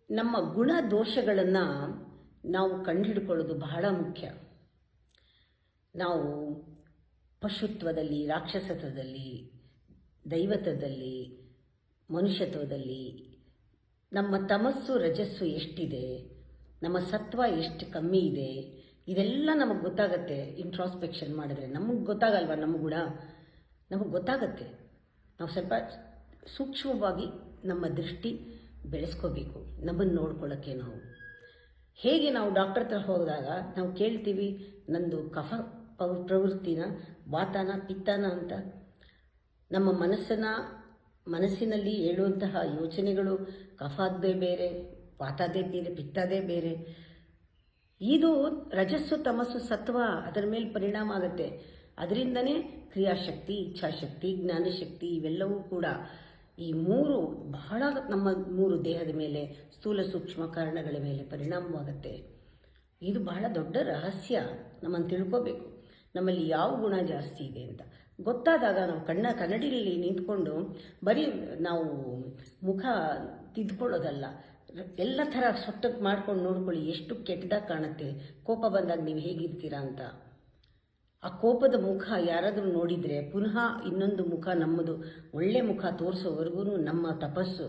ನಮ್ಮ ಗುಣ ದೋಷಗಳನ್ನು ನಾವು ಕಂಡುಹಿಡ್ಕೊಳ್ಳೋದು ಬಹಳ ಮುಖ್ಯ. ನಾವು ಪಶುತ್ವದಲ್ಲಿ, ರಾಕ್ಷಸತ್ವದಲ್ಲಿ, ದೈವತ್ವದಲ್ಲಿ, ಮನುಷ್ಯತ್ವದಲ್ಲಿ ನಮ್ಮ ತಮಸ್ಸು ರಜಸ್ಸು ಎಷ್ಟಿದೆ, ನಮ್ಮ ಸತ್ವ ಎಷ್ಟು ಕಮ್ಮಿ ಇದೆ, ಇದೆಲ್ಲ ನಮಗೆ ಗೊತ್ತಾಗತ್ತೆ. ಇಂಟ್ರಾಸ್ಪೆಕ್ಷನ್ ಮಾಡಿದ್ರೆ ನಮಗೆ ಗೊತ್ತಾಗಲ್ವ ನಮ್ಮ ಗುಣ? ನಮಗೆ ಗೊತ್ತಾಗತ್ತೆ. ನಾವು ಸ್ವಲ್ಪ ಸೂಕ್ಷ್ಮವಾಗಿ ನಮ್ಮ ದೃಷ್ಟಿ ಬೆಳೆಸ್ಕೋಬೇಕು ನಮ್ಮನ್ನು ನೋಡ್ಕೊಳ್ಳೋಕ್ಕೆ. ಹೇಗೆ ನಾವು ಡಾಕ್ಟರ್ ಹತ್ರ ಹೋದಾಗ ನಾವು ಕೇಳ್ತೀವಿ, ನಂದು ಕಫ ಪ್ರವೃತ್ತಿನ, ವಾತನ, ಪಿತ್ತನ ಅಂತ. ನಮ್ಮ ಮನಸ್ಸಿನಲ್ಲಿ ಹೇಳುವಂತಹ ಯೋಚನೆಗಳು ಕಫಾದ್ದೇ ಬೇರೆ, ವಾತದೇ ಬೇರೆ, ಪಿತ್ತದೇ ಬೇರೆ. ಇದು ರಜಸ್ಸು, ತಮಸ್ಸು, ಸತ್ವ ಅದರ ಮೇಲೆ ಪರಿಣಾಮ ಆಗುತ್ತೆ. ಅದರಿಂದನೇ ಕ್ರಿಯಾಶಕ್ತಿ, ಇಚ್ಛಾಶಕ್ತಿ, ಜ್ಞಾನಶಕ್ತಿ ಇವೆಲ್ಲವೂ ಕೂಡ ಈ ಮೂರು ಬಹಳ ನಮ್ಮ ಮೂರು ದೇಹದ ಮೇಲೆ, ಸ್ಥೂಲ ಸೂಕ್ಷ್ಮ ಕಾರಣಗಳ ಮೇಲೆ ಪರಿಣಾಮವಾಗುತ್ತೆ. ಇದು ಬಹಳ ದೊಡ್ಡ ರಹಸ್ಯ. ನಮ್ಮನ್ನು ತಿಳ್ಕೋಬೇಕು, ನಮ್ಮಲ್ಲಿ ಯಾವ ಗುಣ ಜಾಸ್ತಿ ಇದೆ ಅಂತ. ಗೊತ್ತಾದಾಗ ನಾವು ಕನ್ನಡಿಯಲ್ಲಿ ನಿಂತ್ಕೊಂಡು ಬರೀ ನಾವು ಮುಖ ತಿದ್ಕೊಳ್ಳೋದಲ್ಲ, ಎಲ್ಲ ಥರ ಸೊಟ್ಟಕ್ಕೆ ಮಾಡ್ಕೊಂಡು ನೋಡ್ಕೊಳ್ಳಿ ಎಷ್ಟು ಕೆಟ್ಟದಾಗಿ ಕಾಣುತ್ತೆ. ಕೋಪ ಬಂದಾಗ ನೀವು ಹೇಗಿರ್ತೀರಾ ಅಂತ. ಆ ಕೋಪದ ಮುಖ ಯಾರಾದರೂ ನೋಡಿದರೆ ಪುನಃ ಇನ್ನೊಂದು ಮುಖ, ನಮ್ಮದು ಒಳ್ಳೆ ಮುಖ ತೋರಿಸೋವರೆಗೂ ನಮ್ಮ ತಪಸ್ಸು